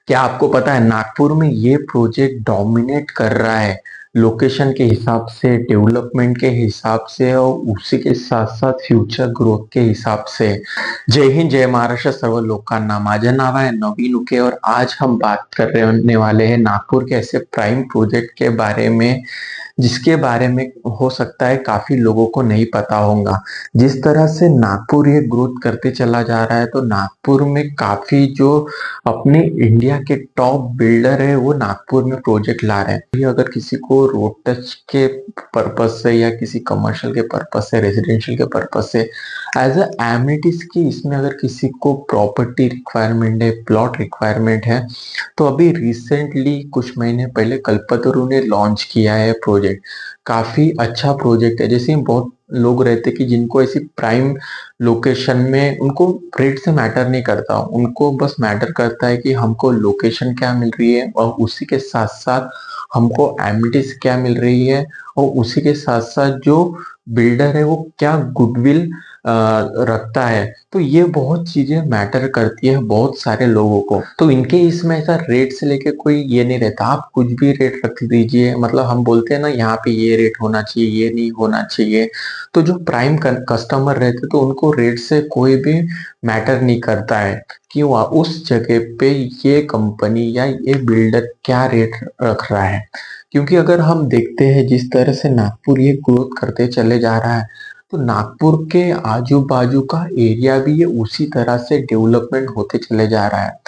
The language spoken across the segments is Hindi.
क्या आपको पता है नागपुर में ये प्रोजेक्ट डोमिनेट कर रहा है लोकेशन के हिसाब से, डेवलपमेंट के हिसाब से और उसी के साथ साथ फ्यूचर ग्रोथ के हिसाब से। जय हिंद, जय महाराष्ट्र, सर्व लोकांना। माझे नाव है नवीन उके और आज हम बात करने वाले हैं नागपुर के ऐसे प्राइम प्रोजेक्ट के बारे में जिसके बारे में हो सकता है काफी लोगों को नहीं पता होगा। जिस तरह से नागपुर ये ग्रोथ करते चला जा रहा है तो नागपुर में काफी जो अपने इंडिया के टॉप बिल्डर है वो नागपुर में प्रोजेक्ट ला रहे हैं। ये अगर किसी को रोड टच के पर्पज से या किसी कमर्शियल के पर्पज से, रेजिडेंशियल के पर्पज से, एज अ एमिनिटीज की इसमें अगर किसी को प्रॉपर्टी रिक्वायरमेंट है, प्लॉट रिक्वायरमेंट है, तो अभी रिसेंटली कुछ महीने पहले कल्पतरु ने लॉन्च किया है प्रोजेक्ट। काफी अच्छा प्रोजेक्ट है। जैसे बहुत लोग रहते कि जिनको ऐसी प्राइम लोकेशन में उनको रेट से मैटर नहीं करता, उनको बस मैटर करता है कि हमको लोकेशन क्या मिल रही है और उसी के साथ साथ हमको एमिनिटीज क्या मिल रही है और उसी के साथ साथ जो बिल्डर है वो क्या गुडविल रखता है। तो ये बहुत चीजें मैटर करती है बहुत सारे लोगों को। तो इनके इसमें ऐसा रेट से लेके कोई ये नहीं रहता, आप कुछ भी रेट रख दीजिए। मतलब हम बोलते हैं ना यहाँ पे ये रेट होना चाहिए, ये नहीं होना चाहिए। तो जो प्राइम कस्टमर रहते तो उनको रेट से कोई भी मैटर नहीं करता है कि वह उस जगह पे ये कंपनी या ये बिल्डर क्या रेट रख रहा है। क्योंकि अगर हम देखते हैं जिस तरह से नागपुर ये ग्रोथ करते चले जा रहा है तो नागपुर के आजू बाजू का एरिया भी ये उसी तरह से डेवलपमेंट होते चले जा रहा है।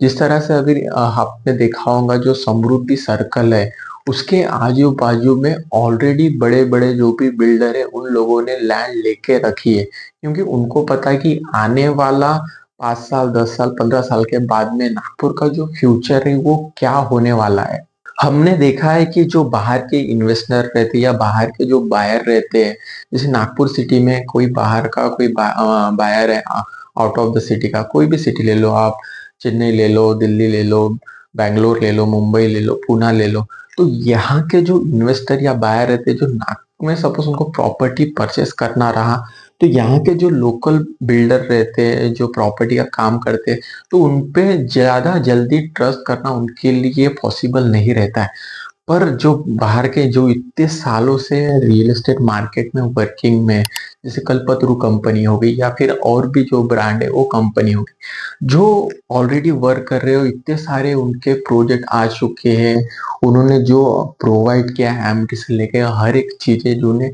जिस तरह से अगर आपने देखा होगा जो समृद्धि सर्कल है उसके आजू बाजू में ऑलरेडी बड़े बड़े जो भी बिल्डर है उन लोगों ने लैंड लेके रखी है, क्योंकि उनको पता है कि आने वाला 5 साल, 10 साल, 15 साल के बाद में नागपुर का जो फ्यूचर है वो क्या होने वाला है। हमने देखा है कि जो बाहर के इन्वेस्टर रहते हैं या बाहर के जो बायर रहते हैं, जैसे नागपुर सिटी में कोई बाहर का कोई बायर है, आउट ऑफ द सिटी का कोई भी सिटी ले लो आप, चेन्नई ले लो, दिल्ली ले लो, बैंगलोर ले लो, मुंबई ले लो, पूना ले लो। तो यहाँ के जो इन्वेस्टर या बायर रहते हैं जो नागपुर में सपोज उनको प्रॉपर्टी परचेस करना रहा, तो यहाँ के जो लोकल बिल्डर रहते हैं जो प्रॉपर्टी का काम करते हैं तो उनपे ज्यादा जल्दी ट्रस्ट करना उनके लिए पॉसिबल नहीं रहता है। पर जो बाहर के जो इतने सालों से रियल एस्टेट मार्केट में वर्किंग में, जैसे कल्पतरु कंपनी हो गई या फिर और भी जो ब्रांड है वो कंपनी हो गई, जो ऑलरेडी वर्क कर रहे हो, इतने सारे उनके प्रोजेक्ट आ चुके हैं। उन्होंने जो प्रोवाइड किया है एमिटी से लेके हर एक चीजें जो ने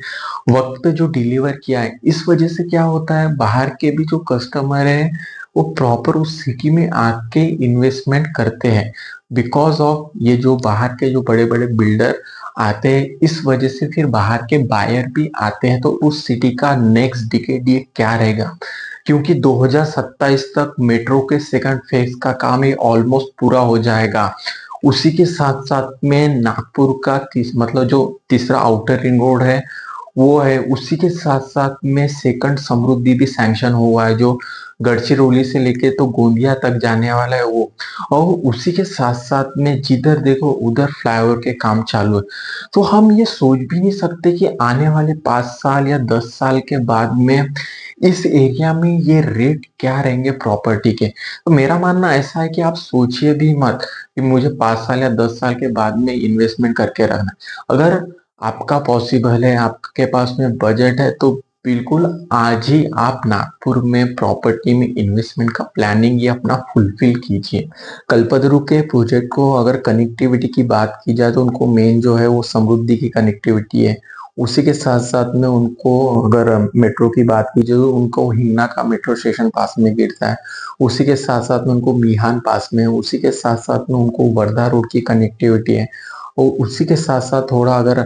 वक्त पे जो डिलीवर किया है, इस वजह से क्या होता है बाहर के भी जो कस्टमर है वो प्रॉपर उस सिटी में आके इन्वेस्टमेंट करते हैं। बिकॉज ऑफ ये जो बाहर के जो बड़े बड़े बिल्डर आते हैं, इस वजह से फिर बाहर के बायर भी आते हैं। तो उस सिटी का नेक्स्ट डिकेड ये क्या रहेगा, क्योंकि 2027 तक मेट्रो के सेकंड फेज का काम ये ऑलमोस्ट पूरा हो जाएगा। उसी के साथ साथ में नागपुर का मतलब जो तीसरा आउटर रिंग रोड है वो है। उसी के साथ साथ में सेकंड समृद्धि भी सैंक्शन हुआ है जो गढ़चिरौली से लेके तो गोंदिया तक जाने वाला है वो। और उसी के साथ साथ में जिधर देखो उधर फ्लाईओवर के काम चालू है। तो हम ये सोच भी नहीं सकते कि आने वाले 5 साल या 10 साल के बाद में इस एरिया में ये रेट क्या रहेंगे प्रॉपर्टी के। तो मेरा मानना ऐसा है कि आप सोचिए भी मत कि मुझे 5 साल या 10 साल के बाद में इन्वेस्टमेंट करके रखना है। अगर आपका पॉसिबल है, आपके पास में बजट है, तो बिल्कुल आज ही आप नागपुर में प्रॉपर्टी में इन्वेस्टमेंट का प्लानिंग ये अपना फुलफिल कीजिए। कल्पतरु के प्रोजेक्ट को अगर कनेक्टिविटी की बात की जाए तो उनको मेन जो है वो समृद्धि की कनेक्टिविटी है। उसी के साथ साथ में उनको अगर मेट्रो की बात की जाए तो उनको हिंगना का मेट्रो स्टेशन पास में गिरता है। उसी के साथ साथ में उनको मिहान पास में है। उसी के साथ साथ में उनको वर्धा रोड की कनेक्टिविटी है। और उसी के साथ साथ थोड़ा अगर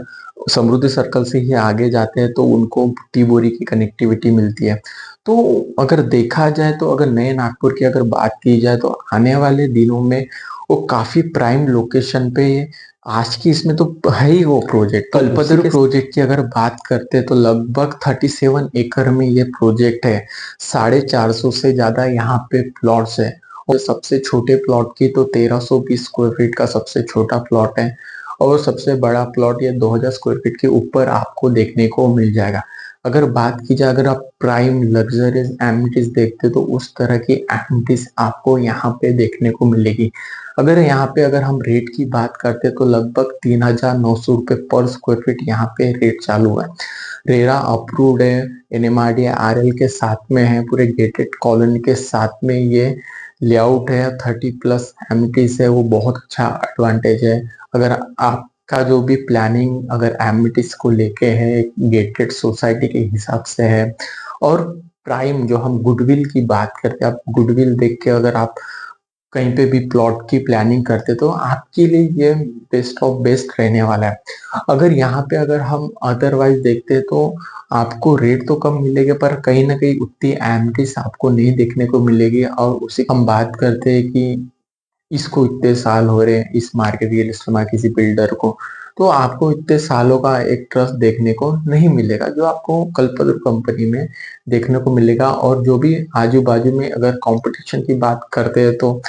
समृद्धि सर्कल से ही आगे जाते हैं तो उनको बुट्टी बोरी की कनेक्टिविटी मिलती है। तो अगर देखा जाए तो अगर नए नागपुर की अगर बात की जाए तो आने वाले दिनों में वो काफी प्राइम लोकेशन पे आज की इसमें तो है ही वो प्रोजेक्ट। कल्पतरु प्रोजेक्ट की अगर बात करते हैं तो लगभग 37 एकड़ में ये प्रोजेक्ट है। 450 से ज्यादा यहाँ पे प्लॉट्स है और सबसे छोटे प्लॉट की तो 1320 स्क्वायर फीट का सबसे छोटा प्लॉट है और सबसे बड़ा प्लॉट ये 2000 स्क्वायर फीट के ऊपर आपको देखने को मिल जाएगा। अगर बात की जाए, अगर आप प्राइम लग्जरियस एमिनिटीज देखते तो उस तरह की एमिनिटीज आपको यहाँ पे देखने को मिलेगी। अगर हम रेट की बात करते तो लगभग 3,900 रुपये पर स्क्वायर फीट यहाँ पे रेट चालू है। रेरा अप्रूव्ड है, एनएमआरडी आरएल के साथ में है, पूरे गेटेड कॉलोनी के साथ में ये लेआउट है, 30+ एमिनिटीज है, वो बहुत अच्छा एडवांटेज है। अगर आपका जो भी प्लानिंग अगर एमिनिटीज को लेके है, गेटेड सोसाइटी के हिसाब से है, और प्राइम जो हम गुडविल की बात करते हैं, आप गुडविल देख के अगर आप कहीं पे भी प्लॉट की प्लानिंग करते तो आपके लिए ये बेस्ट ऑफ बेस्ट रहने वाला है। अगर हम अदरवाइज देखते तो आपको रेट तो कम मिलेगा, पर कहीं ना कहीं उतनी एमिनिटीज आपको नहीं देखने को मिलेगी। और उसी हम बात करते हैं कि इसको इतने साल हो रहे हैं इस मार्केट रियल में किसी बिल्डर को, तो आपको इतने सालों का एक ट्रस्ट देखने को नहीं मिलेगा जो आपको कल्पतरु कंपनी में देखने को मिलेगा। और जो भी आजू बाजू में अगर कंपटीशन की बात करते हैं तो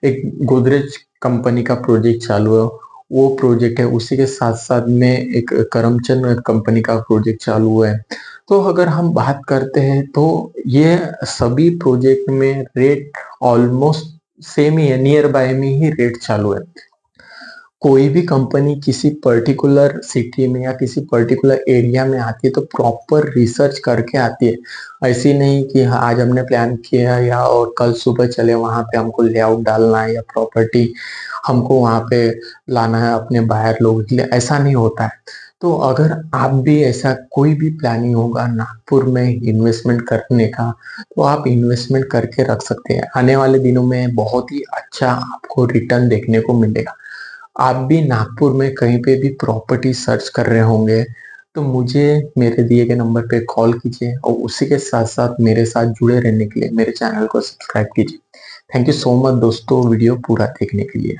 एक गोदरेज कंपनी का प्रोजेक्ट चालू है, वो प्रोजेक्ट है, उसी के साथ साथ में एक करमचंद कंपनी का प्रोजेक्ट चालू है। तो अगर हम बात करते हैं तो ये सभी प्रोजेक्ट में रेट ऑलमोस्ट सेम ही है, नियर बाय में ही रेट चालू है। कोई भी कंपनी किसी पर्टिकुलर सिटी में या किसी पर्टिकुलर एरिया में आती है तो प्रॉपर रिसर्च करके आती है। ऐसी नहीं कि हाँ, आज हमने प्लान किया या और कल सुबह चले वहां पे हमको लेआउट डालना है या प्रॉपर्टी हमको वहां पे लाना है अपने बाहर लोगों के लिए, ऐसा नहीं होता है। तो अगर आप भी ऐसा कोई भी प्लानिंग होगा नागपुर में इन्वेस्टमेंट करने का, तो आप इन्वेस्टमेंट करके रख सकते हैं। आने वाले दिनों में बहुत ही अच्छा आपको रिटर्न देखने को मिलेगा। आप भी नागपुर में कहीं पे भी प्रॉपर्टी सर्च कर रहे होंगे तो मुझे मेरे दिए गए नंबर पे कॉल कीजिए, और उसी के साथ साथ मेरे साथ जुड़े रहने के लिए मेरे चैनल को सब्सक्राइब कीजिए। थैंक यू सो मच दोस्तों वीडियो पूरा देखने के लिए।